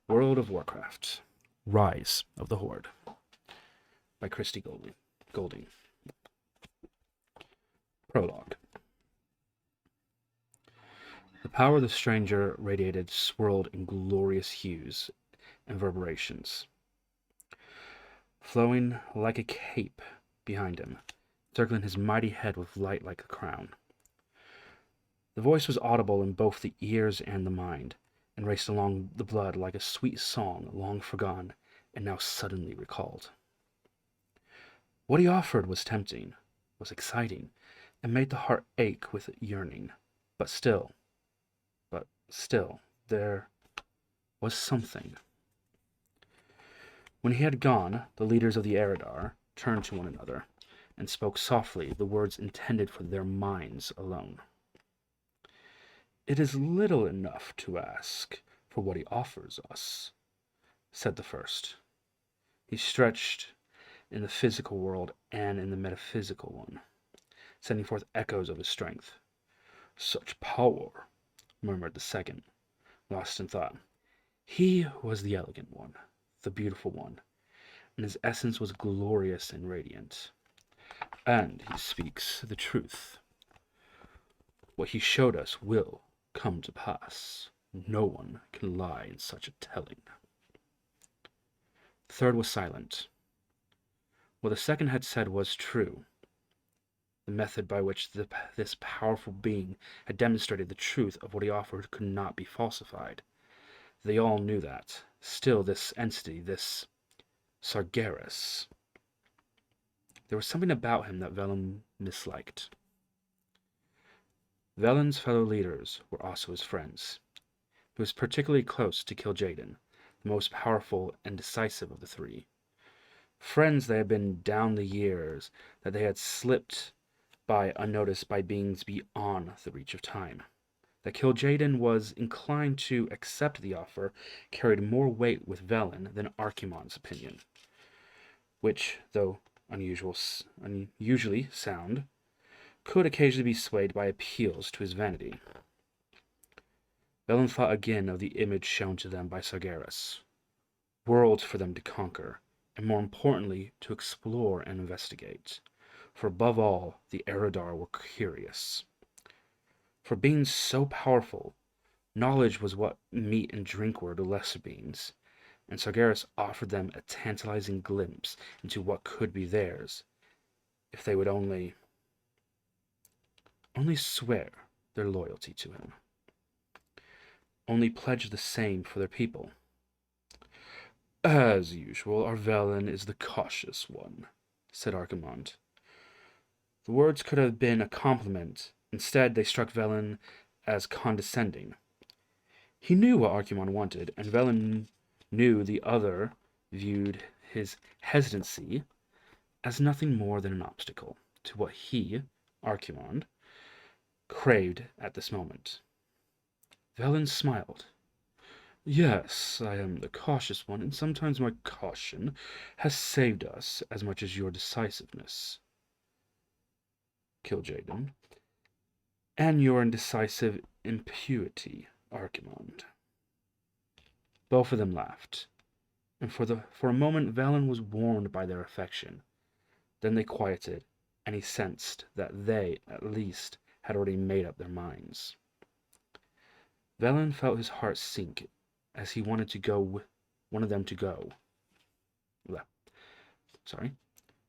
World of Warcraft. Rise of the Horde by Christy Golding. Prologue. The power of the stranger radiated, swirled in glorious hues and reverberations, flowing like a cape behind him, circling his mighty head with light like a crown. The voice was audible in both the ears and the mind, and raced along the blood like a sweet song long forgone and now suddenly recalled. What he offered was tempting, was exciting, and made the heart ache with yearning. But still, there was something. When he had gone, the leaders of the Eredar turned to one another and spoke softly the words intended for their minds alone. "It is little enough to ask for what he offers us," said the first. He stretched in the physical world and in the metaphysical one, sending forth echoes of his strength. "Such power," murmured the second, lost in thought. He was the elegant one, the beautiful one, and his essence was glorious and radiant. "And he speaks the truth. What he showed us will come to pass. No one can lie in such a telling." The third was silent. What the second had said was true. The method by which this powerful being had demonstrated the truth of what he offered could not be falsified. They all knew that. Still, this entity, this Sargeras, there was something about him that Velen misliked. Velen's fellow leaders were also his friends. He was particularly close to Kil'jaeden, the most powerful and decisive of the three. Friends they had been down the years, that they had slipped by unnoticed by beings beyond the reach of time. That Kil'jaeden was inclined to accept the offer carried more weight with Velen than Archimonde's opinion, which, though unusually sound, could occasionally be swayed by appeals to his vanity. Velen thought again of the image shown to them by Sargeras. Worlds for them to conquer, and more importantly, to explore and investigate. For above all, the Eredar were curious. For beings so powerful, knowledge was what meat and drink were to lesser beings, and Sargeras offered them a tantalizing glimpse into what could be theirs, if they would only swear their loyalty to him. Only pledge the same for their people. "As usual, our Velen is the cautious one," said Archimonde. The words could have been a compliment. Instead, they struck Velen as condescending. He knew what Archimonde wanted, and Velen knew the other viewed his hesitancy as nothing more than an obstacle to what he, Archimonde, craved at this moment. Velen smiled. "Yes, I am the cautious one, and sometimes my caution has saved us as much as your decisiveness, Kil'jaeden, and your indecisive impunity, Archimonde." Both of them laughed, and for a moment Velen was warmed by their affection. Then they quieted, and he sensed that they, at least, had already made up their minds. Velen felt his heart sink as he wanted them to go.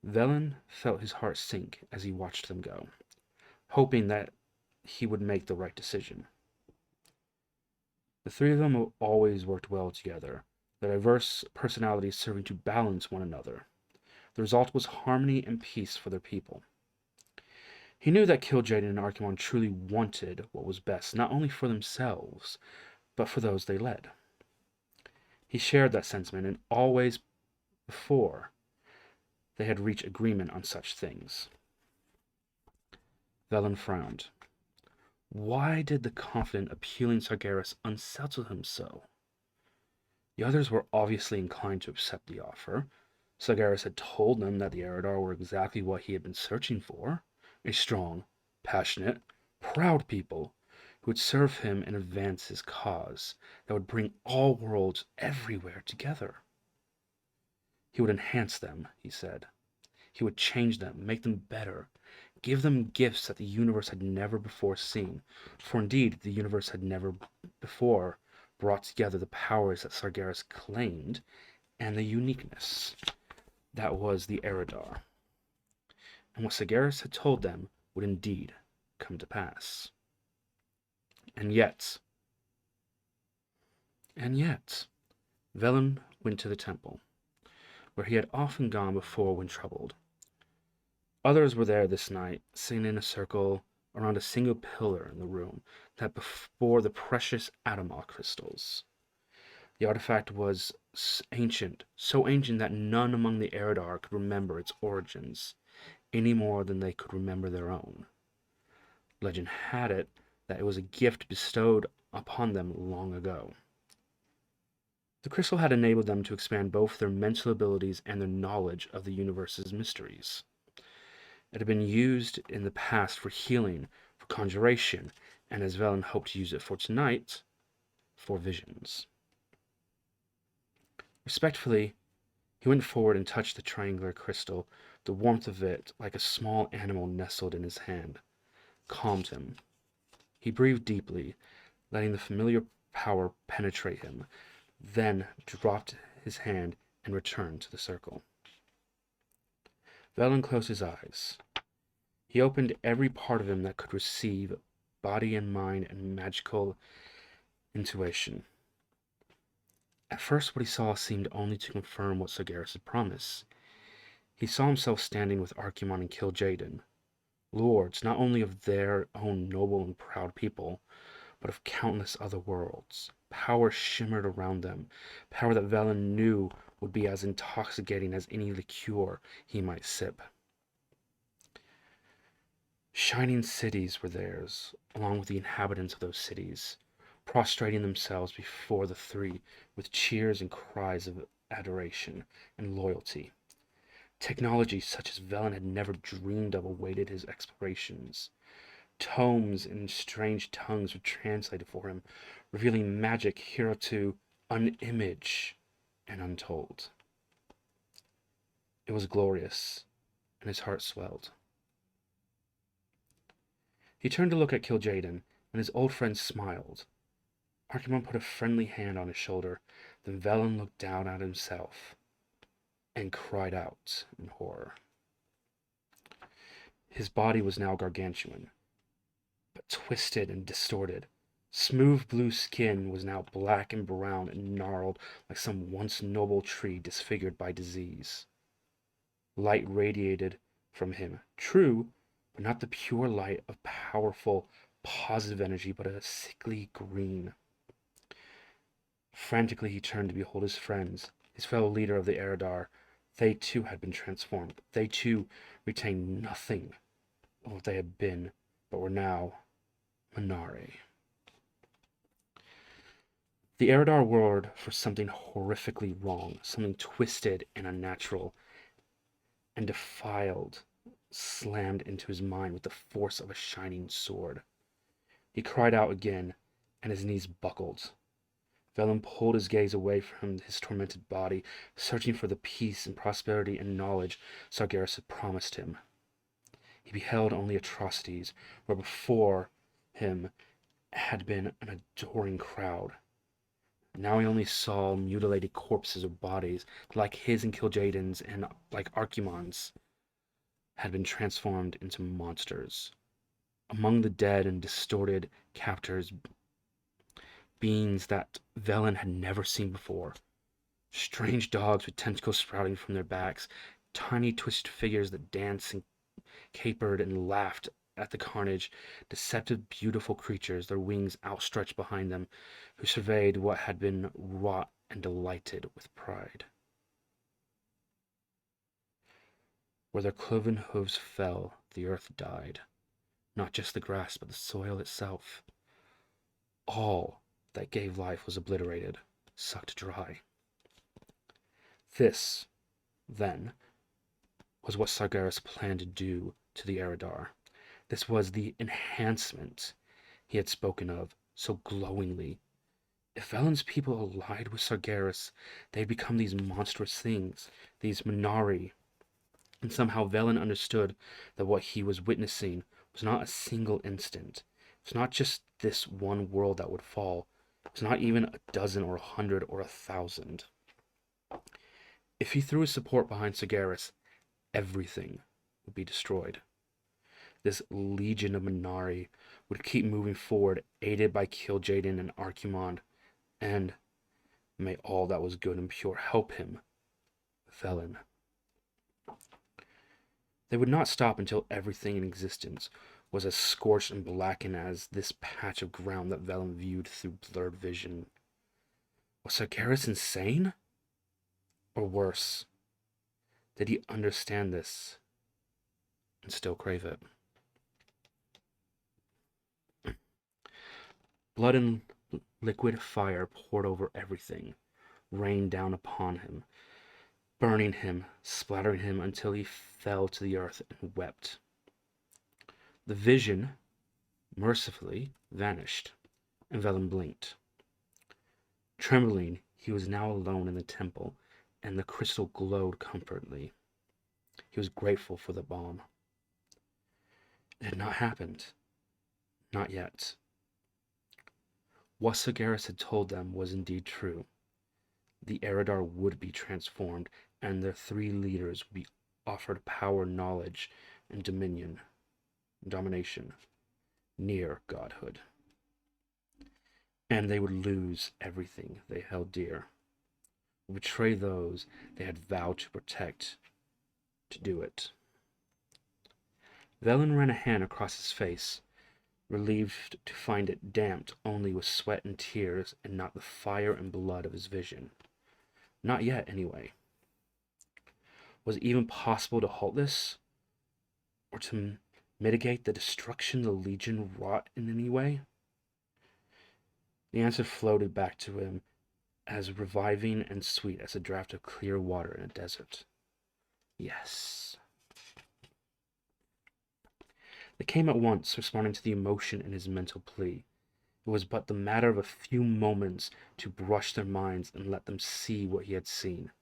Velen felt his heart sink as he watched them go, hoping that he would make the right decision. The three of them always worked well together, their diverse personalities serving to balance one another. The result was harmony and peace for their people. He knew that Kil'jaeden and Archimonde truly wanted what was best, not only for themselves, but for those they led. He shared that sentiment, and always before they had reached agreement on such things. Velen frowned. Why did the confident, appealing Sargeras unsettle him so? The others were obviously inclined to accept the offer. Sargeras had told them that the Eredar were exactly what he had been searching for. A strong, passionate, proud people who would serve him and advance his cause, that would bring all worlds everywhere together. He would enhance them, he said. He would change them, make them better, give them gifts that the universe had never before seen, for indeed the universe had never before brought together the powers that Sargeras claimed and the uniqueness that was the Eredar. And what Sargeras had told them would indeed come to pass. And yet, Velen went to the temple, where he had often gone before when troubled. Others were there this night, sitting in a circle around a single pillar in the room that bore the precious Adamar crystals. The artifact was ancient, so ancient that none among the Eredar could remember its origins, any more than they could remember their own. Legend had it that it was a gift bestowed upon them long ago. The crystal had enabled them to expand both their mental abilities and their knowledge of the universe's mysteries. It had been used in the past for healing, for conjuration, and as Velen hoped to use it for tonight, for visions. Respectfully, he went forward and touched the triangular crystal. The warmth of it, like a small animal nestled in his hand, calmed him. He breathed deeply, letting the familiar power penetrate him, then dropped his hand and returned to the circle. Velen closed his eyes. He opened every part of him that could receive body and mind and magical intuition. At first, what he saw seemed only to confirm what Sargeras had promised. He saw himself standing with Archimonde and Kil'jaeden, lords not only of their own noble and proud people, but of countless other worlds. Power shimmered around them, power that Velen knew would be as intoxicating as any liqueur he might sip. Shining cities were theirs, along with the inhabitants of those cities, prostrating themselves before the three with cheers and cries of adoration and loyalty. Technology such as Velen had never dreamed of awaited his explorations. Tomes in strange tongues were translated for him, revealing magic hereto unimaged and untold. It was glorious, and his heart swelled. He turned to look at Kil'jaeden, and his old friend smiled. Archimonde put a friendly hand on his shoulder, then Velen looked down at himself and cried out in horror. His body was now gargantuan, but twisted and distorted. Smooth blue skin was now black and brown and gnarled like some once noble tree disfigured by disease. Light radiated from him, true, but not the pure light of powerful, positive energy, but a sickly green. Frantically he turned to behold his friends, his fellow leader of the Eredar. They too had been transformed. They too retained nothing of what they had been, but were now Minari. The Eredar roared for something horrifically wrong, something twisted and unnatural, and defiled slammed into his mind with the force of a shining sword. He cried out again, and his knees buckled. Velen pulled his gaze away from his tormented body, searching for the peace and prosperity and knowledge Sargeras had promised him. He beheld only atrocities, where before him had been an adoring crowd. Now he only saw mutilated corpses of bodies, like his and Kil'jaeden's and like Archimonde's, had been transformed into monsters. Among the dead and distorted captors, beings that Velen had never seen before. Strange dogs with tentacles sprouting from their backs, tiny twisted figures that danced and capered and laughed at the carnage, deceptive, beautiful creatures, their wings outstretched behind them, who surveyed what had been wrought and delighted with pride. Where their cloven hooves fell, the earth died. Not just the grass, but the soil itself. All that gave life was obliterated, sucked dry. This, then, was what Sargeras planned to do to the Eredar. This was the enhancement he had spoken of so glowingly. If Velen's people allied with Sargeras, they'd become these monstrous things, these Minari. And somehow Velen understood that what he was witnessing was not a single instant. It was not just this one world that would fall. It was not even a dozen or 100 or 1,000. If he threw his support behind Sargeras, everything would be destroyed. This legion of Minari would keep moving forward, aided by Kil'jaeden and Archimonde, and may all that was good and pure help him, Velen. They would not stop until everything in existence was as scorched and blackened as this patch of ground that Velen viewed through blurred vision. Was Sargeras insane? Or worse, did he understand this and still crave it? Blood and liquid fire poured over everything, rained down upon him, burning him, splattering him until he fell to the earth and wept. The vision, mercifully, vanished, and Velen blinked. Trembling, he was now alone in the temple, and the crystal glowed comfortably. He was grateful for the bomb. It had not happened. Not yet. What Sargeras had told them was indeed true. The Eredar would be transformed, and their 3 leaders would be offered power, knowledge, and domination, near godhood. And they would lose everything they held dear, would betray those they had vowed to protect, to do it. Velen ran a hand across his face, relieved to find it damped only with sweat and tears and not the fire and blood of his vision. Not yet, anyway. Was it even possible to halt this? Or to mitigate the destruction the Legion wrought in any way? The answer floated back to him as reviving and sweet as a draught of clear water in a desert. Yes. They came at once, responding to the emotion in his mental plea. It was but the matter of a few moments to brush their minds and let them see what he had seen,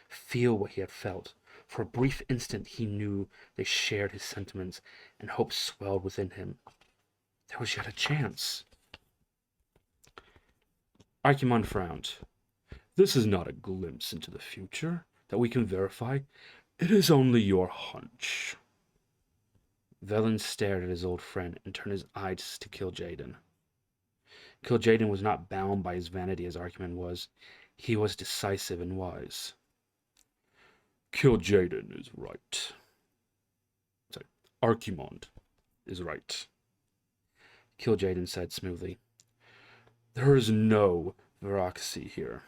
feel what he had felt. For a brief instant he knew they shared his sentiments, and hope swelled within him. There was yet a chance. Archimonde frowned. This is not a glimpse into the future that we can verify. It is only your hunch. Velen stared at his old friend and turned his eyes to Kil'jaeden. Kil'jaeden was not bound by his vanity as Archimonde was. He was decisive and wise. Kil'jaeden is right. Archimonde is right. Kil'jaeden said smoothly. There is no veracity here.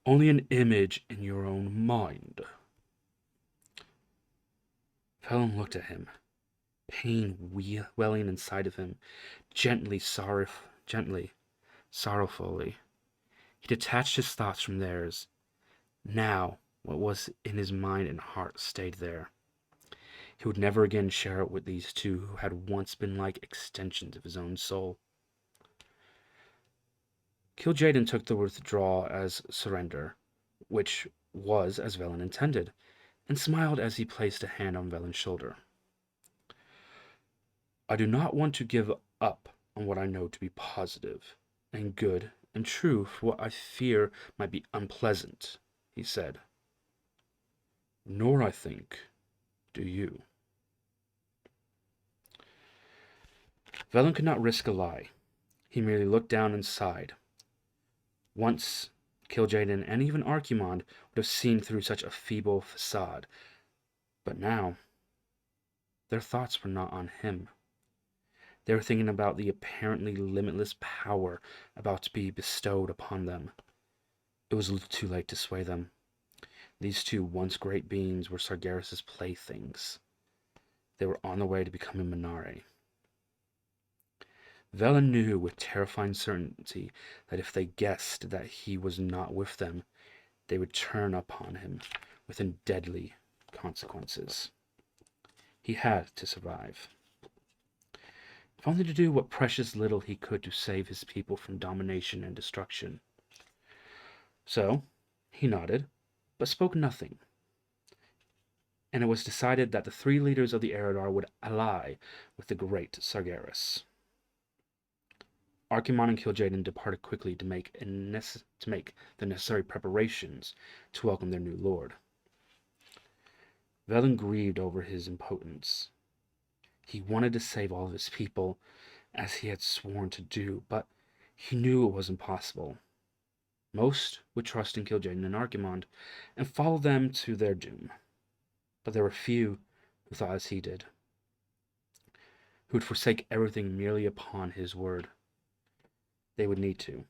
Only an image in your own mind. Velen looked at him, pain welling inside of him, gently, sorrowfully. He detached his thoughts from theirs. Now, what was in his mind and heart stayed there. He would never again share it with these two who had once been like extensions of his own soul. Kil'jaeden took the withdrawal as surrender, which was as Velen intended, and smiled as he placed a hand on Velen's shoulder. I do not want to give up on what I know to be positive and good and true for what I fear might be unpleasant, he said. Nor, I think, do you. Velen could not risk a lie. He merely looked down and sighed. Once, Kil'jaeden and even Archimonde would have seen through such a feeble facade. But now, their thoughts were not on him. They were thinking about the apparently limitless power about to be bestowed upon them. It was too late to sway them. These two once great beings were Sargeras' playthings. They were on their way to becoming Minari. Velen knew with terrifying certainty that if they guessed that he was not with them, they would turn upon him with deadly consequences. He had to survive. if only to do what precious little he could to save his people from domination and destruction. So, he nodded, but spoke nothing, and it was decided that the 3 leaders of the Eredar would ally with the great Sargeras. Archimonde and Kil'jaeden departed quickly to make the necessary preparations to welcome their new lord. Velen grieved over his impotence. He wanted to save all of his people, as he had sworn to do, but he knew it was impossible. Most would trust in Kil'jaeden and Archimonde and follow them to their doom, but there were few who thought as he did, who would forsake everything merely upon his word. They would need to.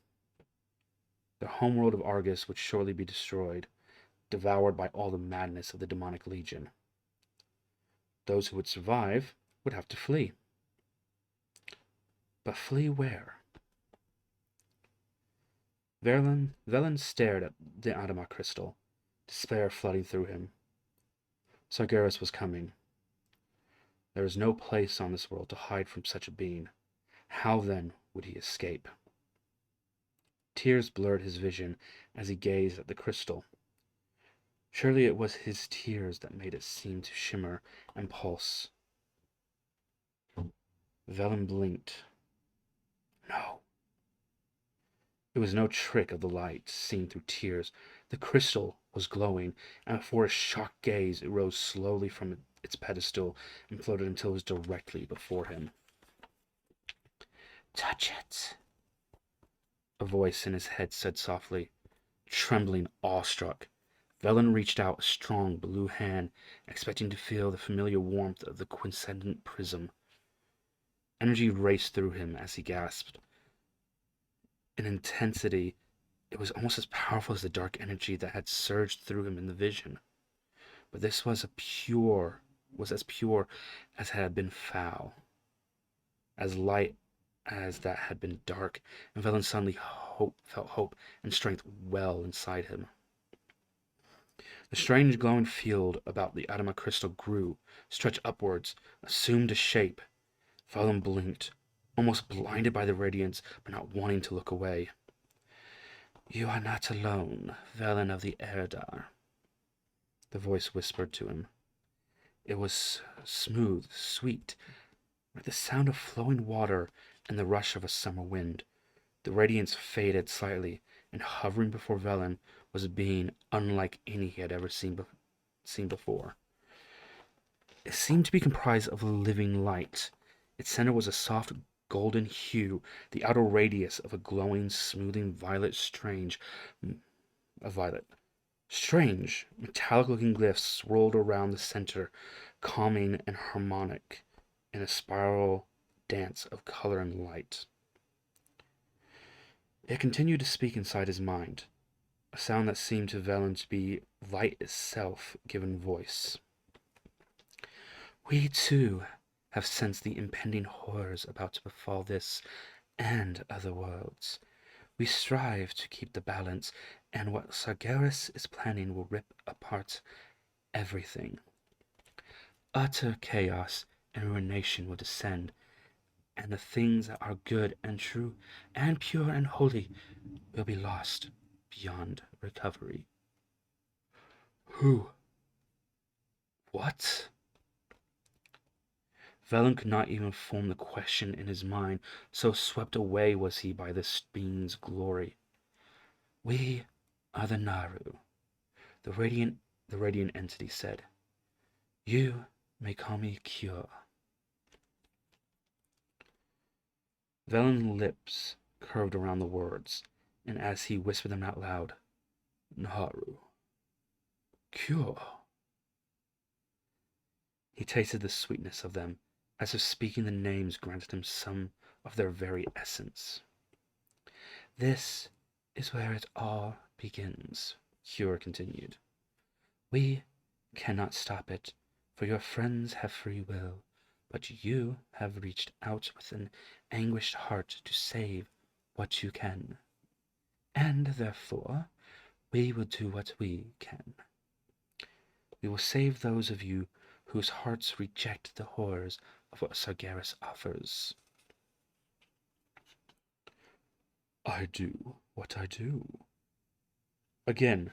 Their homeworld of Argus would surely be destroyed, devoured by all the madness of the demonic legion. Those who would survive would have to flee. But flee where? Velen stared at the Adama crystal, despair flooding through him. Sargeras was coming. There is no place on this world to hide from such a being. How then would he escape? Tears blurred his vision as he gazed at the crystal. Surely it was his tears that made it seem to shimmer and pulse. Velen blinked. No. It was no trick of the light seen through tears. The crystal was glowing, and before his shocked gaze it rose slowly from its pedestal and floated until it was directly before him. "Touch it," a voice in his head said softly. Trembling, awestruck, Velen reached out a strong blue hand, expecting to feel the familiar warmth of the quiescent prism. Energy raced through him as he gasped. In intensity, it was almost as powerful as the dark energy that had surged through him in the vision. But this was as pure as had been foul, as light as that had been dark, and Velen suddenly felt hope and strength well inside him. The strange glowing field about the Adama crystal grew, stretched upwards, assumed a shape. Velen blinked, almost blinded by the radiance, but not wanting to look away. "You are not alone, Velen of the Eredar," the voice whispered to him. It was smooth, sweet, like the sound of flowing water and the rush of a summer wind. The radiance faded slightly, and hovering before Velen was a being unlike any he had ever seen before. It seemed to be comprised of living light. Its center was a soft golden hue, the outer radius of a glowing, smoothing violet. Strange, metallic-looking glyphs swirled around the center, calming and harmonic in a spiral dance of color and light. It continued to speak inside his mind, a sound that seemed to Velen to be light itself given voice. "We, too, have sensed the impending horrors about to befall this and other worlds. We strive to keep the balance, and what Sargeras is planning will rip apart everything. Utter chaos and ruination will descend, and the things that are good and true and pure and holy will be lost beyond recovery." Who? What? Velen could not even form the question in his mind, so swept away was he by this being's glory. "We are the Naru," the radiant entity said. "You may call me Cure." Velen's lips curved around the words, and as he whispered them out loud, "Naru, Cure." He tasted the sweetness of them, as if speaking the names granted him some of their very essence. "This is where it all begins," Cure continued. "We cannot stop it, for your friends have free will, but you have reached out with an anguished heart to save what you can. And therefore, we will do what we can. We will save those of you whose hearts reject the horrors of what Sargeras offers." I do what I do. Again,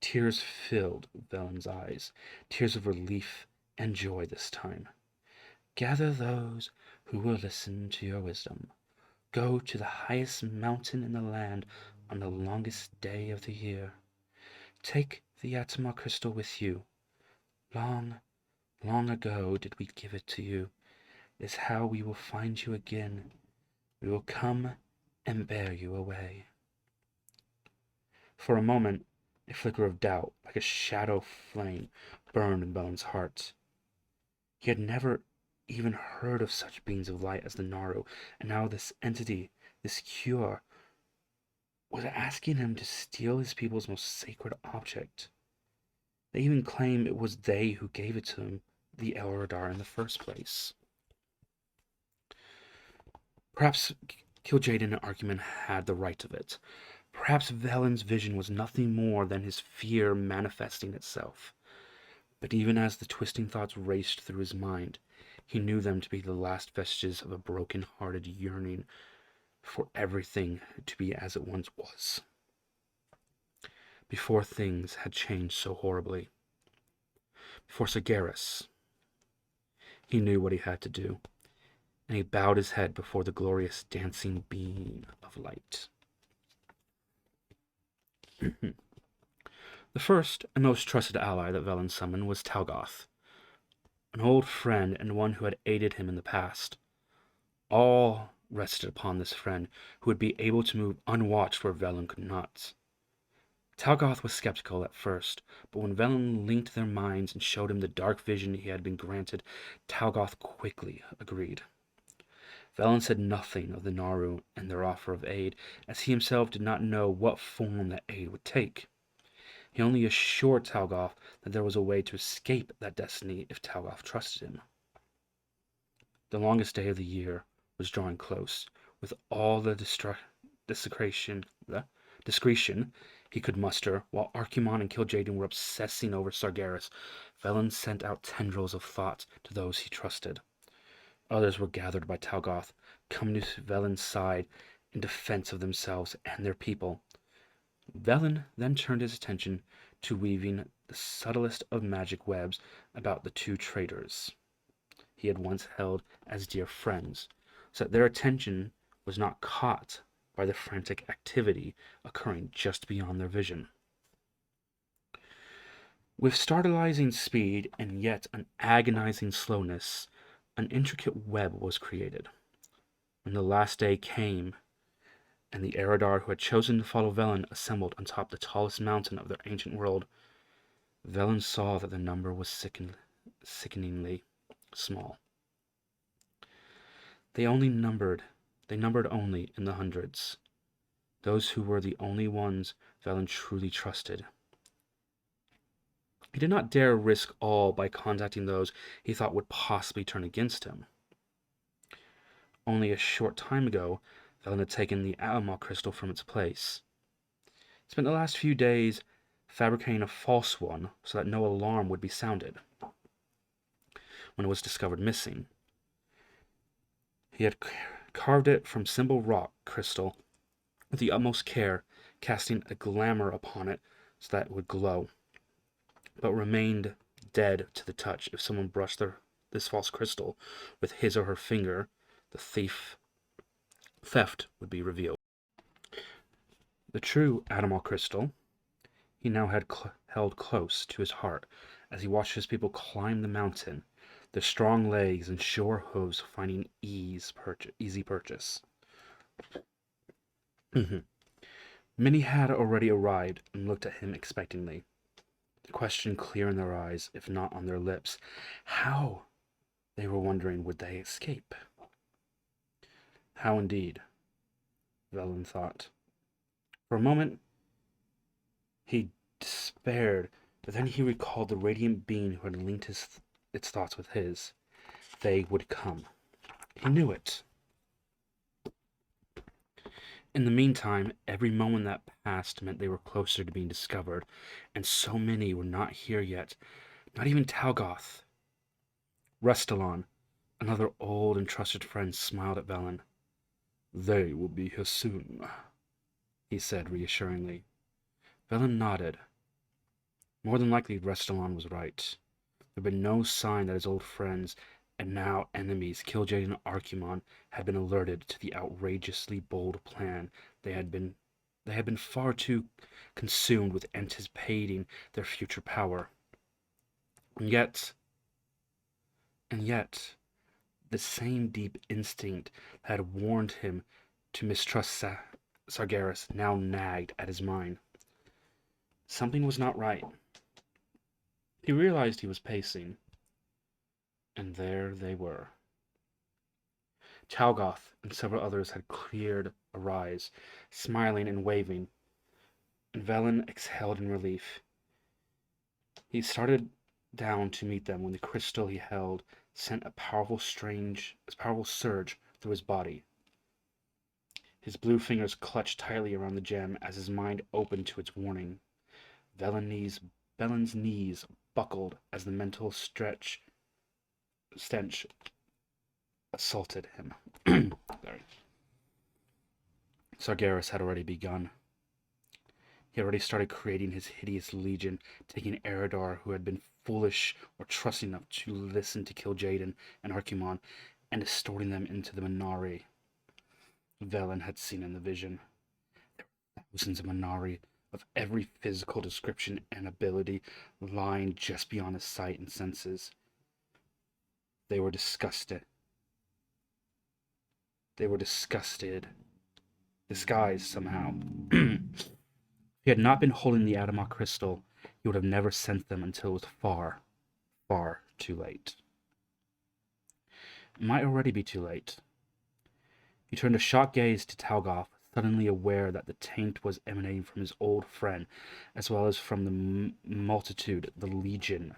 tears filled Velen's eyes, tears of relief and joy this time. Gather those who will listen to your wisdom. Go to the highest mountain in the land on the longest day of the year. Take the Atma crystal with you. Long, long ago did we give it to you. It is how we will find you again. We will come and bear you away. For a moment, a flicker of doubt, like a shadow flame, burned in Velen's heart. He had never even heard of such beings of light as the Naru, and now this entity, this cure, was asking him to steal his people's most sacred object. They even claim it was they who gave it to him, the Eldar, in the first place. Perhaps Kil'jaeden and Argument had the right of it. Perhaps Velen's vision was nothing more than his fear manifesting itself. But even as the twisting thoughts raced through his mind, he knew them to be the last vestiges of a broken-hearted yearning for everything to be as it once was, before things had changed so horribly. Before Sargeras, he knew what he had to do, and he bowed his head before the glorious dancing beam of light. The first and most trusted ally that Velen summoned was Talgoth, an old friend and one who had aided him in the past. All rested upon this friend, who would be able to move unwatched where Velen could not. Talgoth was skeptical at first, but when Velen linked their minds and showed him the dark vision he had been granted, Talgoth quickly agreed. Velen said nothing of the Naru and their offer of aid, as he himself did not know what form that aid would take. He only assured Talgoth that there was a way to escape that destiny if Talgoth trusted him. The longest day of the year was drawing close. With all the discretion he could muster, while Archimonde and Kil'jaeden were obsessing over Sargeras, Velen sent out tendrils of thought to those he trusted. Others were gathered by Talgoth, coming to Velen's side in defense of themselves and their people. Velen then turned his attention to weaving the subtlest of magic webs about the two traitors he had once held as dear friends, so that their attention was not caught by the frantic activity occurring just beyond their vision. With startlingly speed and yet an agonizing slowness, an intricate web was created. When the last day came, and the Eridar who had chosen to follow Velen assembled on top the tallest mountain of their ancient world, Velen saw that the number was sickeningly small. They numbered only in the hundreds, those who were the only ones Velen truly trusted. He did not dare risk all by contacting those he thought would possibly turn against him. Only a short time ago, Velen had taken the Atma crystal from its place. He spent the last few days fabricating a false one so that no alarm would be sounded when it was discovered missing. He had carved it from symbol rock crystal with the utmost care, casting a glamour upon it so that it would glow, but remained dead to the touch. If someone brushed this false crystal with his or her finger, the theft would be revealed. The true Atma crystal he now had held close to his heart as he watched his people climb the mountain, their strong legs and sure hooves finding easy purchase. Many had already arrived and looked at him expectantly, the question clear in their eyes, if not on their lips. How, they were wondering, would they escape? How indeed, Velen thought. For a moment, he despaired, but then he recalled the radiant being who had linked its thoughts with his. They would come. He knew it. In the meantime, every moment that passed meant they were closer to being discovered, and so many were not here yet, not even Talgoth. Restalon, another old and trusted friend, smiled at Velen. They will be here soon. he said reassuringly. Velen nodded. More than likely, Restallon was right. There had been no sign that his old friends, and now enemies, Kil'jaeden and Archimonde, had been alerted to the outrageously bold plan. They had been far too consumed with anticipating their future power. And yet, the same deep instinct that had warned him to mistrust Sargeras now nagged at his mind. Something was not right. He realized he was pacing, and there they were. Talgoth and several others had cleared a rise, smiling and waving, and Velen exhaled in relief. He started down to meet them when the crystal he held sent a powerful surge through his body. His blue fingers clutched tightly around the gem as his mind opened to its warning. Velen's knees buckled as the mental stench assaulted him. Sorry. Sargeras had already begun. He had already started creating his hideous legion, taking Eredar who had been foolish or trusting enough to listen to Kil'jaeden and Archimonde, and distorting them into the Minari Velen had seen in the vision. There were thousands of Minari of every physical description and ability lying just beyond his sight and senses. They were disgusted. Disguised somehow. If he had not been holding the Adamok crystal, he would have never sent them until it was far, far too late. It might already be too late. He turned a shocked gaze to Talgoth, suddenly aware that the taint was emanating from his old friend, as well as from the multitude, the legion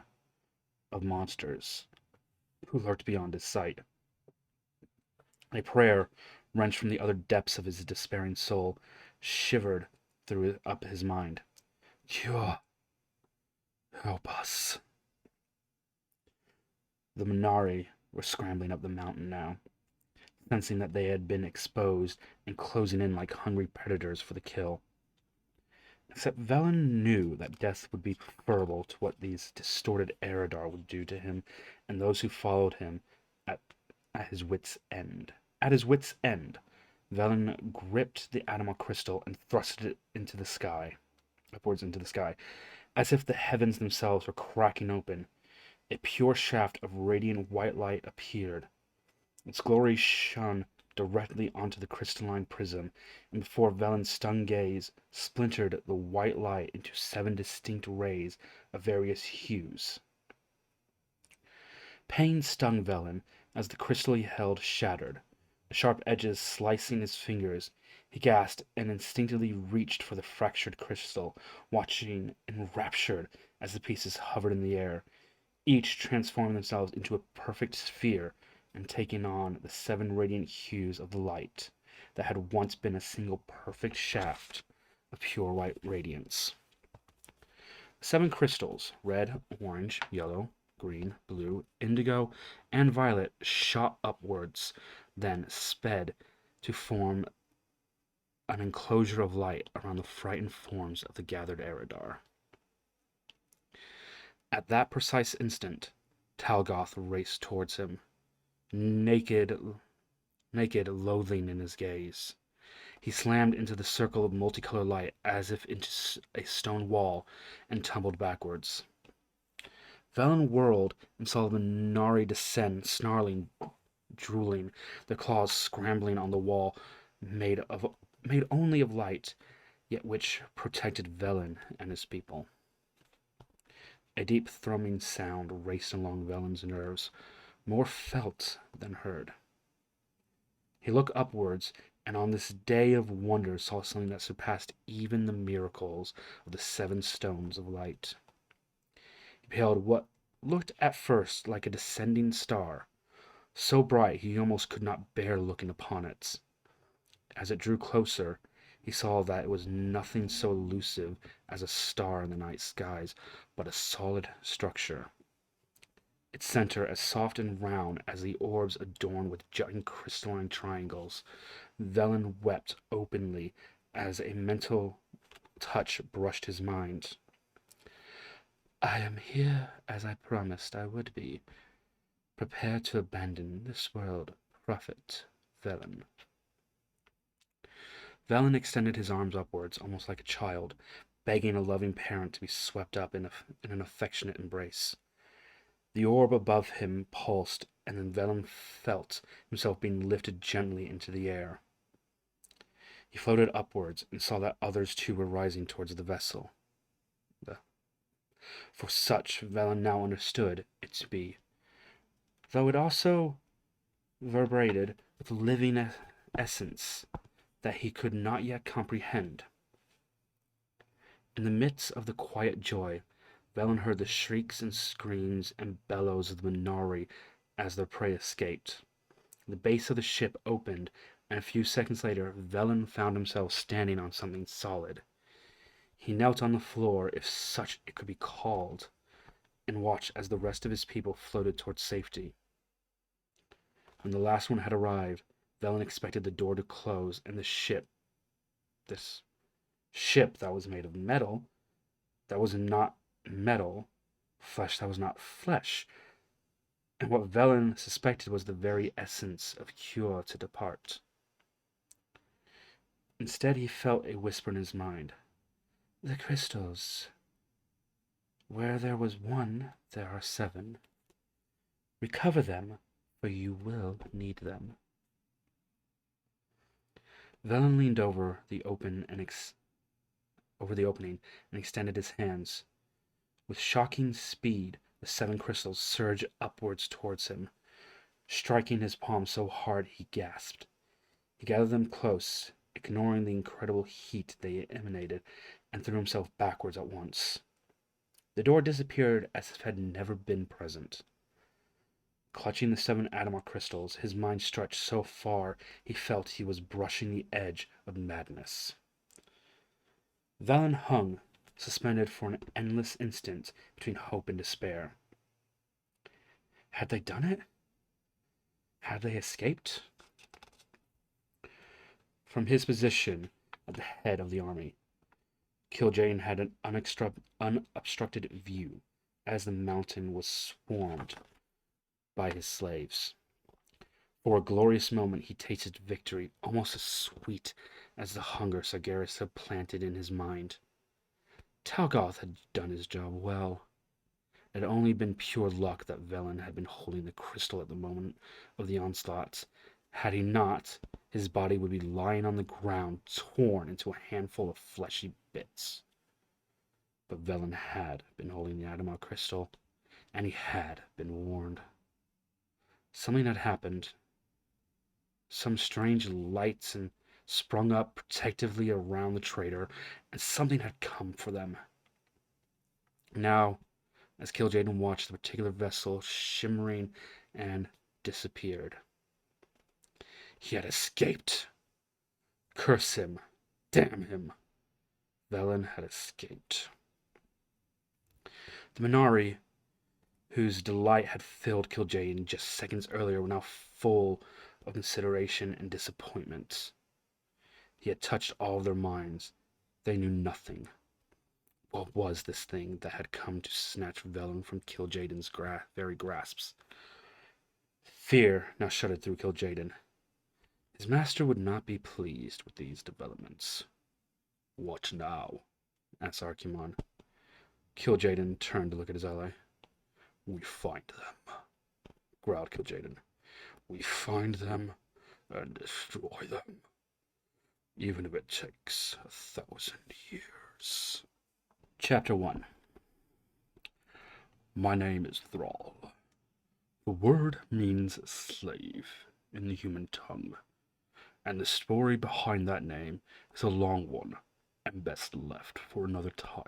of monsters who lurked beyond his sight. A prayer, wrenched from the other depths of his despairing soul, shivered up his mind. Cure, help us. The Minari were scrambling up the mountain now, sensing that they had been exposed and closing in like hungry predators for the kill. Except Velen knew that death would be preferable to what these distorted Eredar would do to him and those who followed him at his wit's end. At his wit's end, Velen gripped the Adamok crystal and thrusted it into the sky, upwards into the sky, as if the heavens themselves were cracking open. A pure shaft of radiant white light appeared. Its glory shone directly onto the crystalline prism, and before Velen's stunned gaze, splintered the white light into 7 distinct rays of various hues. Pain stung Velen as the crystal he held shattered, the sharp edges slicing his fingers. He gasped and instinctively reached for the fractured crystal, watching enraptured as the pieces hovered in the air, each transforming themselves into a perfect sphere and taking on the 7 radiant hues of the light that had once been a single perfect shaft of pure white radiance. 7 crystals, red, orange, yellow, green, blue, indigo, and violet, shot upwards, then sped to form an enclosure of light around the frightened forms of the gathered Eredar. At that precise instant, Talgoth raced towards him, naked loathing in his gaze. He slammed into the circle of multicolored light as if into a stone wall and tumbled backwards. Velen whirled and saw the Minari descend, snarling, drooling, their claws scrambling on the wall made only of light, yet which protected Velen and his people. A deep thrumming sound raced along Velen's nerves, more felt than heard. He looked upwards, and on this day of wonder saw something that surpassed even the miracles of the 7 stones of light. He beheld what looked at first like a descending star, so bright he almost could not bear looking upon it. As it drew closer, he saw that it was nothing so elusive as a star in the night skies, but a solid structure. Its center as soft and round as the orbs adorned with jutting crystalline triangles. Velen wept openly as a mental touch brushed his mind. I am here as I promised I would be. Prepare to abandon this world, Prophet Velen. Velen extended his arms upwards, almost like a child, begging a loving parent to be swept up in an affectionate embrace. The orb above him pulsed, and then Velen felt himself being lifted gently into the air. He floated upwards and saw that others too were rising towards the vessel. For such Velen now understood it to be, though it also vibrated with living essence that he could not yet comprehend. In the midst of the quiet joy, Velen heard the shrieks and screams and bellows of the Minari as their prey escaped. The base of the ship opened, and a few seconds later, Velen found himself standing on something solid. He knelt on the floor, if such it could be called, and watched as the rest of his people floated towards safety. When the last one had arrived, Velen expected the door to close and this ship that was made of metal, that was not metal, flesh that was not flesh, and what Velen suspected was the very essence of cure to depart. Instead, he felt a whisper in his mind. The crystals. Where there was one, there are 7. Recover them, for you will need them. Velen leaned over the opening and extended his hands. With shocking speed, the 7 crystals surged upwards towards him, striking his palm so hard he gasped. He gathered them close, ignoring the incredible heat they emanated, and threw himself backwards at once. The door disappeared as if it had never been present. Clutching the 7 Adamar crystals, his mind stretched so far he felt he was brushing the edge of madness. Velen hung, suspended for an endless instant between hope and despair. Had they done it? Had they escaped? From his position at the head of the army, Kil'jaeden had an unobstructed view as the mountain was swarmed by his slaves. For a glorious moment he tasted victory, almost as sweet as the hunger Sargeras had planted in his mind. Talgoth had done his job well. It had only been pure luck that Velen had been holding the crystal at the moment of the onslaught. Had he not, his body would be lying on the ground, torn into a handful of fleshy bits. But Velen had been holding the Adamar crystal, and he had been warned. Something had happened. Some strange lights had sprung up protectively around the traitor, and something had come for them. Now, as Kil'jaeden watched the particular vessel shimmering and disappeared, he had escaped. Curse him. Damn him. Velen had escaped. The Minari, whose delight had filled Kil'jaeden just seconds earlier, were now full of consideration and disappointment. He had touched all of their minds. They knew nothing. What was this thing that had come to snatch Velen from Kil'jaeden's very grasps? Fear now shuddered through Kil'jaeden. His master would not be pleased with these developments. What now? Asked Archimonde. Kil'jaeden turned to look at his ally. We find them, growled Kil'jaeden. We find them and destroy them, even if it takes 1,000 years. Chapter 1. My name is Thrall. The word means slave in the human tongue, and the story behind that name is a long one and best left for another time.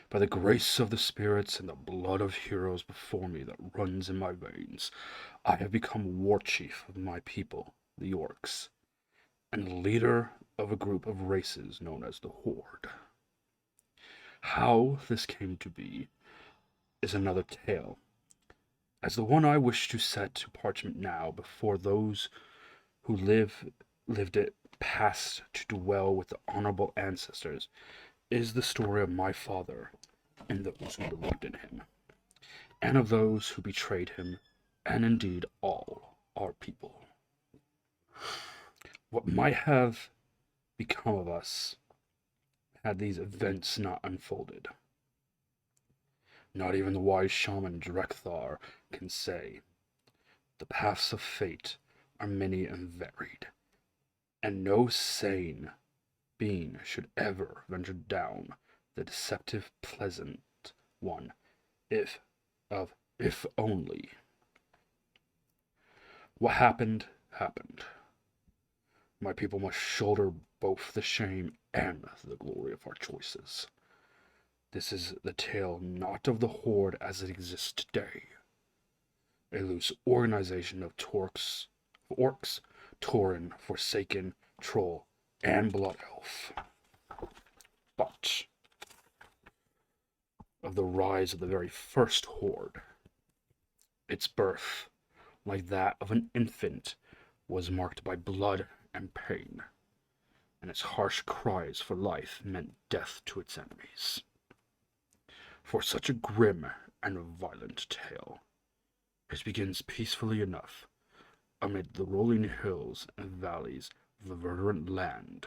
By the grace of the spirits and the blood of heroes before me that runs in my veins, I have become Warchief of my people, the orcs, and leader of a group of races known as the Horde. How this came to be is another tale, as the one I wish to set to parchment now before those who lived it passed to dwell with the honorable ancestors is the story of my father and those who believed in him, and of those who betrayed him, and indeed all our people. What might have become of us had these events not unfolded? Not even the wise shaman Drekthar can say. The paths of fate are many and varied, and no sane being should ever venture down the deceptive pleasant one, if only. What happened, happened. My people must shoulder both the shame and the glory of our choices. This is the tale not of the Horde as it exists today. A loose organization of orcs, Tauren, Forsaken, Troll, and Blood Elf. But of the rise of the very first Horde. Its birth, like that of an infant, was marked by blood and pain, and its harsh cries for life meant death to its enemies. For such a grim and violent tale, it begins peacefully enough amid the rolling hills and valleys of the verdant land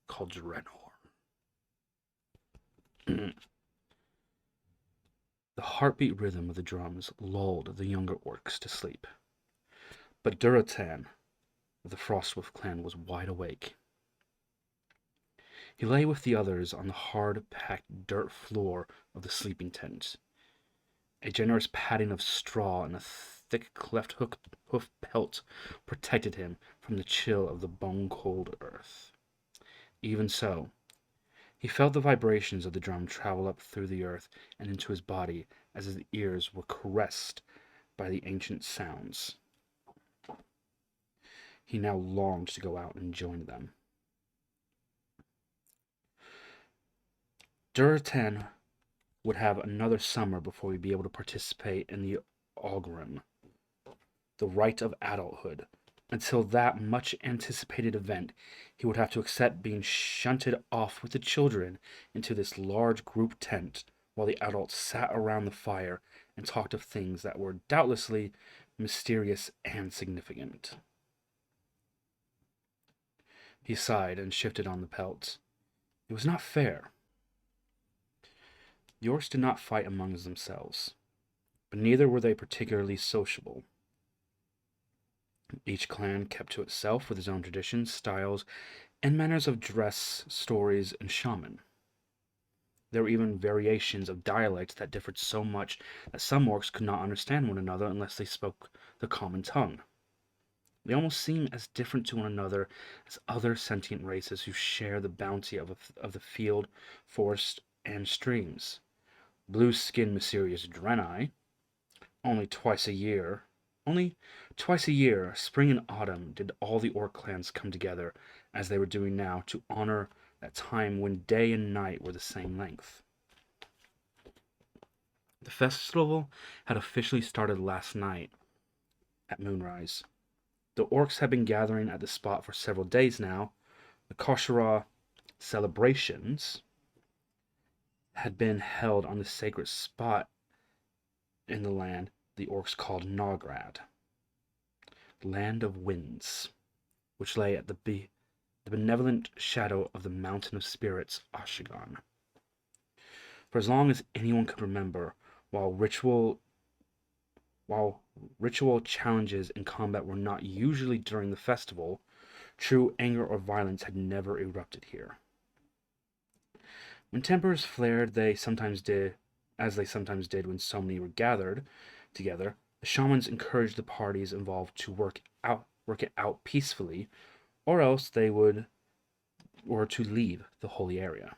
called Draenor. The heartbeat rhythm of the drums lulled the younger orcs to sleep, but Duratan of the Frostwolf clan was wide awake. He lay with the others on the hard-packed dirt floor of the sleeping tent. A generous padding of straw and a thick cleft hoof pelt protected him from the chill of the bone-cold earth. Even so, he felt the vibrations of the drum travel up through the earth and into his body as his ears were caressed by the ancient sounds. He now longed to go out and join them. Duratan would have another summer before he'd be able to participate in the Augurim, the rite of adulthood. Until that much-anticipated event, he would have to accept being shunted off with the children into this large group tent while the adults sat around the fire and talked of things that were doubtlessly mysterious and significant. He sighed and shifted on the pelt. It was not fair. The orcs did not fight among themselves, but neither were they particularly sociable. Each clan kept to itself with its own traditions, styles, and manners of dress, stories, and shaman. There were even variations of dialect that differed so much that some orcs could not understand one another unless they spoke the common tongue. They almost seemed as different to one another as other sentient races who share the bounty of the field, forest, and streams. Blue-skinned mysterious Draenei, only twice a year, spring and autumn, did all the orc clans come together, as they were doing now, to honor that time when day and night were the same length. The festival had officially started last night at moonrise. The orcs had been gathering at the spot for several days now. The Koshara celebrations had been held on the sacred spot in the land the orcs called Nograd, land of winds, which lay at the benevolent shadow of the mountain of spirits, Ashigan. For as long as anyone could remember, while ritual challenges in combat were not usually during the festival, true anger or violence had never erupted here. When tempers flared, as they sometimes did when so many were gathered together, the shamans encouraged the parties involved to work it out peacefully, or else they were to leave the holy area.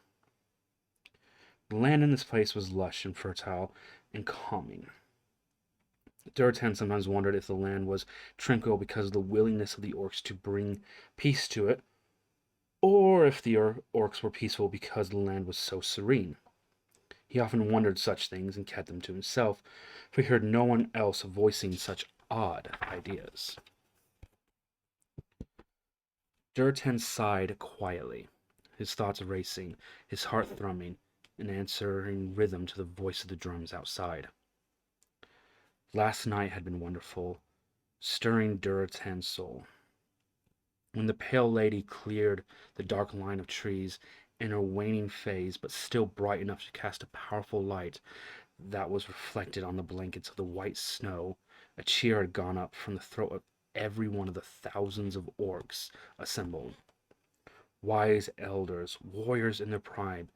The land in this place was lush and fertile and calming. Duratan sometimes wondered if the land was tranquil because of the willingness of the orcs to bring peace to it, or if the orcs were peaceful because the land was so serene. He often wondered such things and kept them to himself, for he heard no one else voicing such odd ideas. Duratan sighed quietly, his thoughts racing, his heart thrumming, in answering rhythm to the voice of the drums outside. Last night had been wonderful, stirring Duratan's soul. When the pale lady cleared the dark line of trees in her waning phase, but still bright enough to cast a powerful light that was reflected on the blankets of the white snow, a cheer had gone up from the throat of every one of the thousands of orcs assembled. Wise elders, warriors in their prime,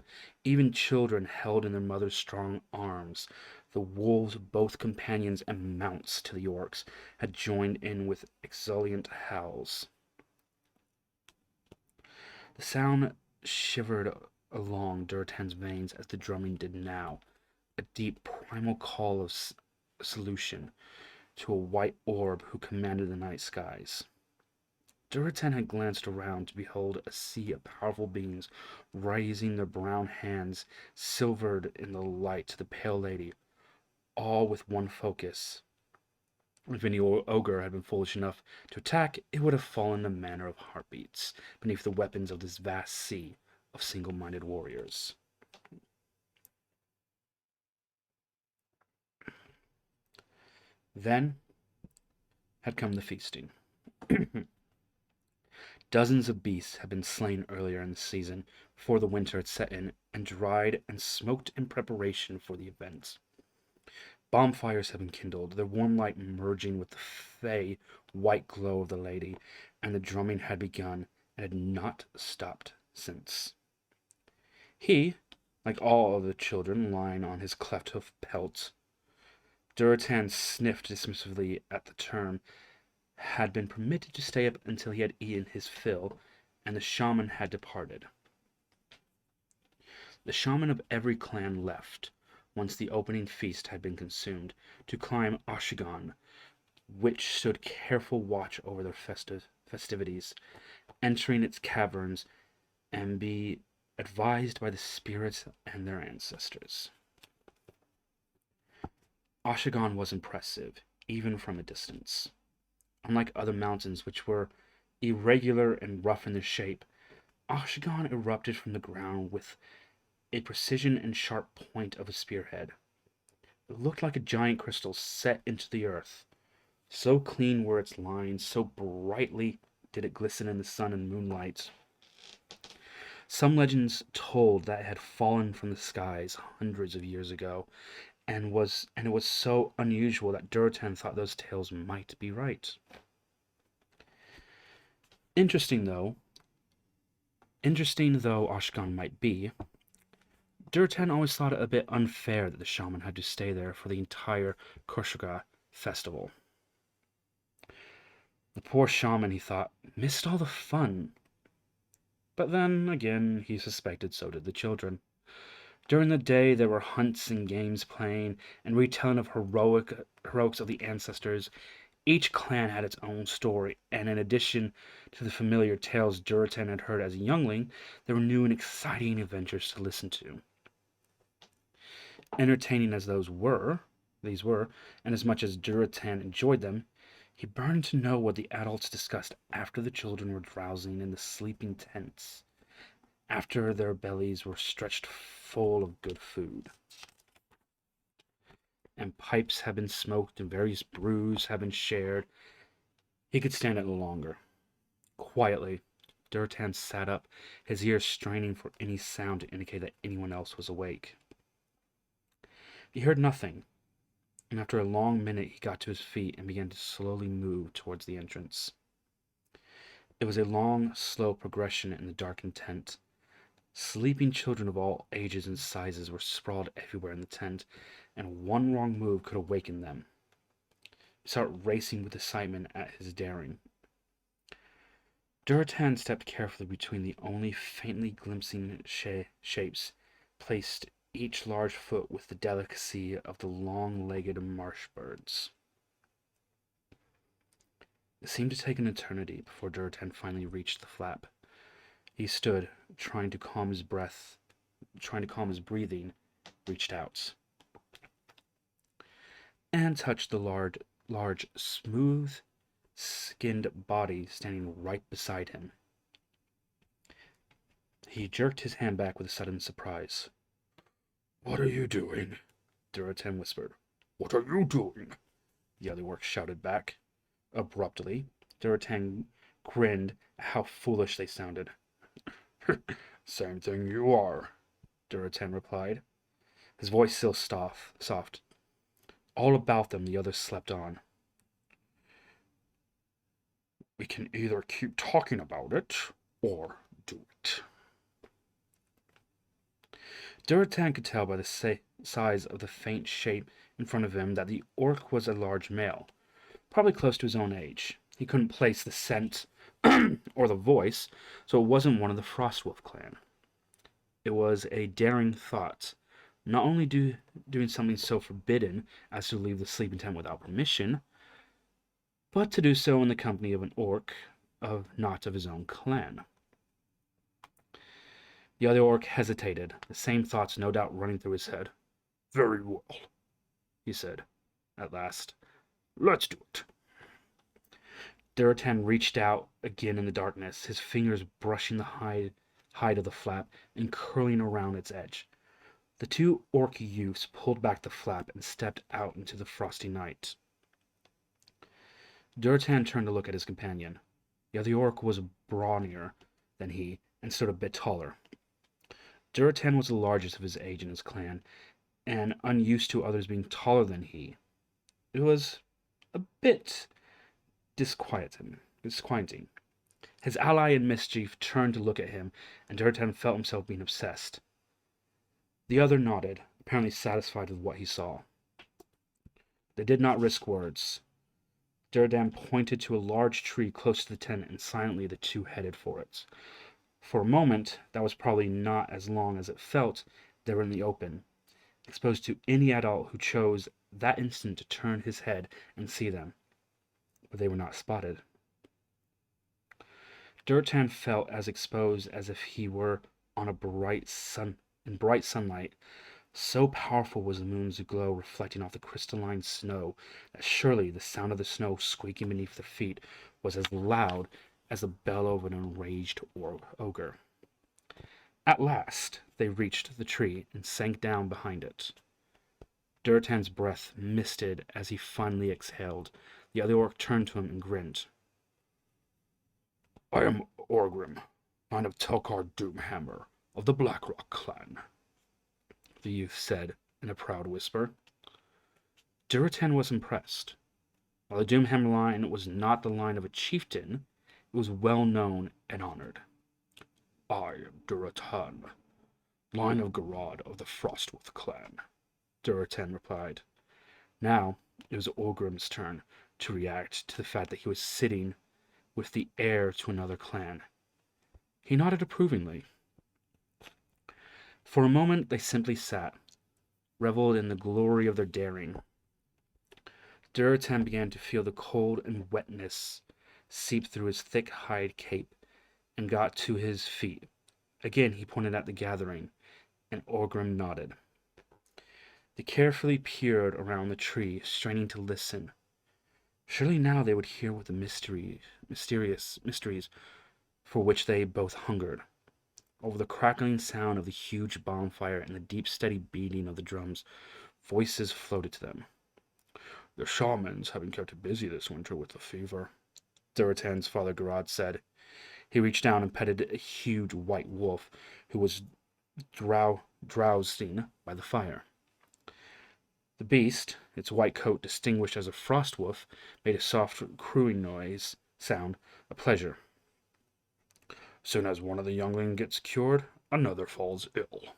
even children held in their mother's strong arms, the wolves, both companions and mounts to the orcs, had joined in with exultant howls. The sound shivered along Duratan's veins as the drumming did now, a deep primal call of solution to a white orb who commanded the night skies. Duratan had glanced around to behold a sea of powerful beings raising their brown hands, silvered in the light, to the pale lady, all with one focus. If any ogre had been foolish enough to attack, it would have fallen in a manner of heartbeats beneath the weapons of this vast sea of single-minded warriors. Then had come the feasting. Dozens of beasts had been slain earlier in the season, before the winter had set in, and dried and smoked in preparation for the event. Bonfires had been kindled, their warm light merging with the fey white glow of the lady, and the drumming had begun and had not stopped since. He, like all other children, lying on his cleft-hoof pelt, Duratan sniffed dismissively at the term, had been permitted to stay up until he had eaten his fill, and the shaman had departed. The shaman of every clan left, once the opening feast had been consumed, to climb Oshigan, which stood careful watch over their festivities, entering its caverns and be advised by the spirits and their ancestors. Oshigan was impressive, even from a distance. Unlike other mountains, which were irregular and rough in their shape, Oshigan erupted from the ground with a precision and sharp point of a spearhead. It looked like a giant crystal set into the earth. So clean were its lines, so brightly did it glisten in the sun and moonlight. Some legends told that it had fallen from the skies hundreds of years ago, and it was so unusual that Duratan thought those tales might be right. Interesting though Oshigan might be, Duratan always thought it a bit unfair that the shaman had to stay there for the entire Korshaga festival. The poor shaman, he thought, missed all the fun. But then, again, he suspected so did the children. During the day there were hunts and games playing, and retelling of heroics of the ancestors. Each clan had its own story, and in addition to the familiar tales Duratan had heard as a youngling, there were new and exciting adventures to listen to. Entertaining as these were, and as much as Duratan enjoyed them, he burned to know what the adults discussed after the children were drowsing in the sleeping tents, after their bellies were stretched full of good food, and pipes had been smoked and various brews had been shared. He could stand it no longer. Quietly, Duratan sat up, his ears straining for any sound to indicate that anyone else was awake. He heard nothing, and after a long minute he got to his feet and began to slowly move towards the entrance. It was a long, slow progression in the darkened tent. Sleeping children of all ages and sizes were sprawled everywhere in the tent, and one wrong move could awaken them. He started racing with excitement at his daring. Duratan stepped carefully between the only faintly glimpsing shapes, placed each large foot with the delicacy of the long-legged marsh birds. It seemed to take an eternity before Duratan finally reached the flap. He stood, trying to calm his breathing, reached out, and touched the large, smooth-skinned body standing right beside him. He jerked his hand back with a sudden surprise. "What are you doing?" Durotan whispered. "What are you doing?" the other orc shouted back. Abruptly, Durotan grinned at how foolish they sounded. "Same thing you are," Durotan replied, his voice still soft. All about them the others slept on. "We can either keep talking about it, or do it." Durotan could tell by the size of the faint shape in front of him that the orc was a large male, probably close to his own age. He couldn't place the scent or the voice, so it wasn't one of the Frostwolf clan. It was a daring thought, not only doing something so forbidden as to leave the sleeping tent without permission, but to do so in the company of an orc not of his own clan. The other orc hesitated, the same thoughts no doubt running through his head. "Very well," he said, at last. "Let's do it." Durotan reached out again in the darkness, his fingers brushing the hide of the flap and curling around its edge. The two orc youths pulled back the flap and stepped out into the frosty night. Durotan turned to look at his companion. The other orc was brawnier than he and stood a bit taller. Durotan was the largest of his age in his clan, and unused to others being taller than he, it was a bit disquieting. His ally in mischief turned to look at him, and Durotan felt himself being obsessed. The other nodded, apparently satisfied with what he saw. They did not risk words. Durotan pointed to a large tree close to the tent, and silently the two headed for it. For a moment, that was probably not as long as it felt, they were in the open, exposed to any adult who chose that instant to turn his head and see them. But they were not spotted. Durotan felt as exposed as if he were on a bright sunlight. So powerful was the moon's glow reflecting off the crystalline snow that surely the sound of the snow squeaking beneath their feet was as loud as the bellow of an enraged ogre. At last they reached the tree and sank down behind it. Durotan's breath misted as he finally exhaled. The other orc turned to him and grinned. "I am Orgrim, Knight of Telkar Doomhammer, of the Blackrock clan," the youth said in a proud whisper. Durotan was impressed. While the Doomhammer line was not the line of a chieftain, it was well known and honored. "I am Durotan, line of Garad of the Frostwolf clan," Durotan replied. Now it was Orgrim's turn to react to the fact that he was sitting with the heir to another clan. He nodded approvingly. For a moment they simply sat, reveled in the glory of their daring. Durotan began to feel the cold and wetness seep through his thick hide cape and got to his feet. Again he pointed at the gathering, and Orgrim nodded. They carefully peered around the tree, straining to listen. Surely now they would hear what the mysterious mysteries for which they both hungered. Over the crackling sound of the huge bonfire and the deep, steady beating of the drums, voices floated to them. "The shamans have been kept busy this winter with the fever," Durotan's father Garad said. He reached down and petted a huge white wolf who was drowsing by the fire. The beast, its white coat distinguished as a frost wolf, made a soft crowing sound, a pleasure. "Soon as one of the younglings gets cured, another falls ill."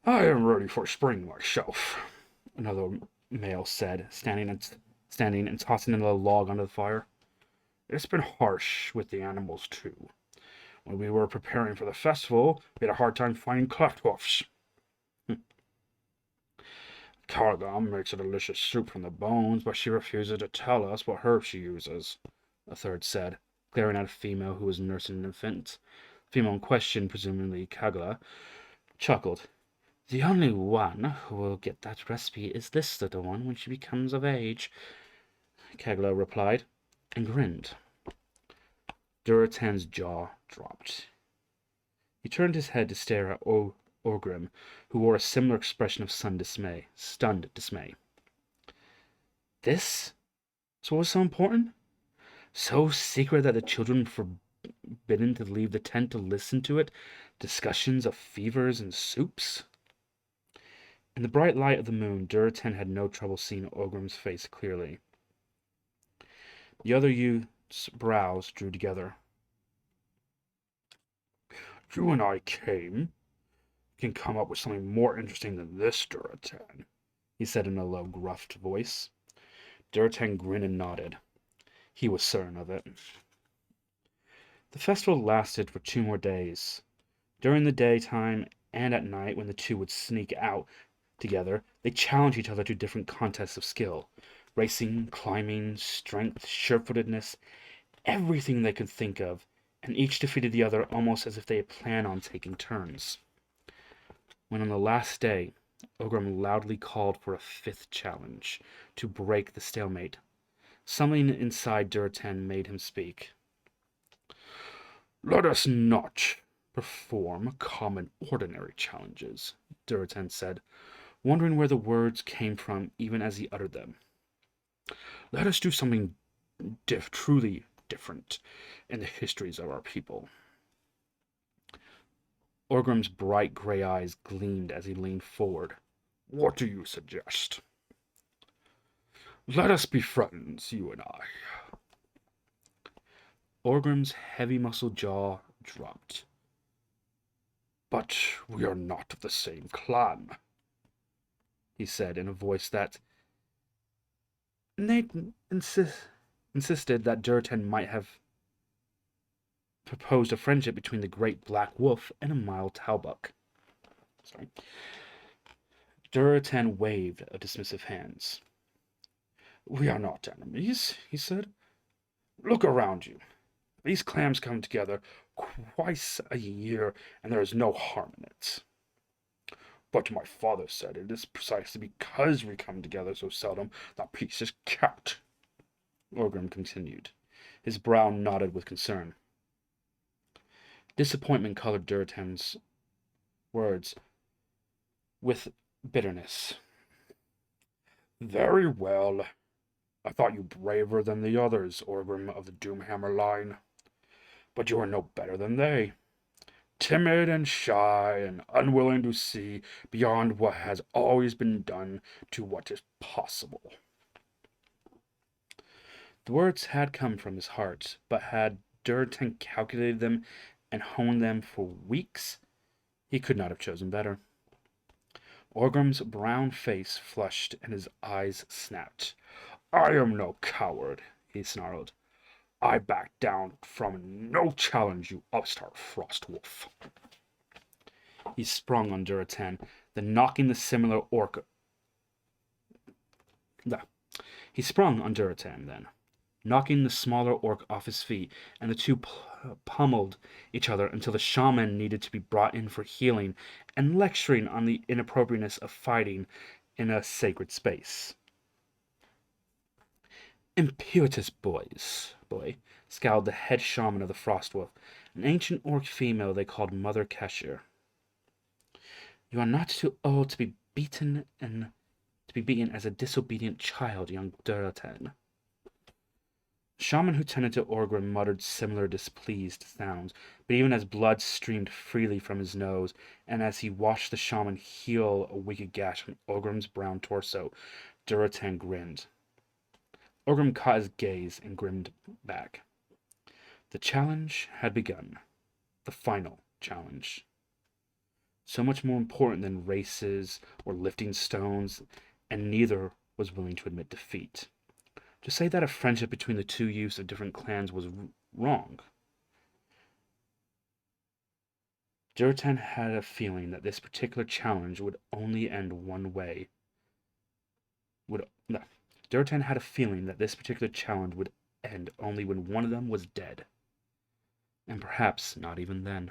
"I am ready for spring myself," another male said, standing and tossing another log onto the fire. "It's been harsh with the animals, too. When we were preparing for the festival, we had a hard time finding cleft hoofs. Cargam makes a delicious soup from the bones, but she refuses to tell us what herbs she uses," a third said, glaring at a female who was nursing an infant. The female in question, presumably Kagla, chuckled. "The only one who will get that recipe is this little one when she becomes of age," Kagla replied, and grinned. Durotan's jaw dropped. He turned his head to stare at Orgrim, who wore a similar expression of stunned dismay. This is what was so important? So secret that the children were forbidden to leave the tent to listen to it? Discussions of fevers and soups? In the bright light of the moon, Duratan had no trouble seeing Orgrim's face clearly. The other youth's brows drew together. You and I can come up with something more interesting than this, Duratan, he said in a low, gruff voice. Duratan grinned and nodded. He was certain of it. The festival lasted for 2 more days. During the daytime and at night, when the two would sneak out together, they challenged each other to different contests of skill. Racing, climbing, strength, surefootedness, everything they could think of, and each defeated the other almost as if they had planned on taking turns. When on the last day, Orgrim loudly called for a 5th challenge to break the stalemate, something inside Duratan made him speak. Let us not perform common ordinary challenges, Duratan said, wondering where the words came from even as he uttered them. Let us do something truly different in the histories of our people. Orgrim's bright gray eyes gleamed as he leaned forward. What do you suggest? Let us be friends, you and I. Orgrim's heavy-muscled jaw dropped. But we are not of the same clan, he said in a voice that Nate insisted that Duratan might have proposed a friendship between the great black wolf and a mild Talbuck. Duratan waved a dismissive hands. We are not enemies, he said. Look around you. These clans come together twice a year, and there is no harm in it. But my father said it is precisely because we come together so seldom that peace is kept. Orgrim continued. His brow knotted with concern. Disappointment colored Duratan's words with bitterness. Very well. I thought you braver than the others, Orgrim of the Doomhammer line. But you are no better than they. Timid and shy and unwilling to see beyond what has always been done to what is possible. The words had come from his heart, but had Duratan calculated them and honed them for weeks, he could not have chosen better. Orgrim's brown face flushed and his eyes snapped. I am no coward, he snarled. I back down from no challenge, you upstart frostwolf. He sprung on Duratan, then knocking the similar orc. He sprung on Duratan, then, knocking the smaller orc off his feet, and the two pummeled each other until the shaman needed to be brought in for healing and lecturing on the inappropriateness of fighting in a sacred space. Impetuous boy, scowled the head shaman of the Frostwolf, an ancient orc female they called Mother Keshir. You are not too old to be beaten as a disobedient child, young Duratan. The shaman who tended to Orgrim muttered similar displeased sounds, but even as blood streamed freely from his nose, and as he watched the shaman heal a wicked gash on Orgrim's brown torso, Duratan grinned. Orgrim caught his gaze and grinned back. The challenge had begun. The final challenge. So much more important than races or lifting stones, and neither was willing to admit defeat. To say that a friendship between the two youths of different clans was wrong. Duratan had a feeling that this particular challenge would only end one way. Duratan had a feeling that this particular challenge would end only when one of them was dead. And perhaps not even then.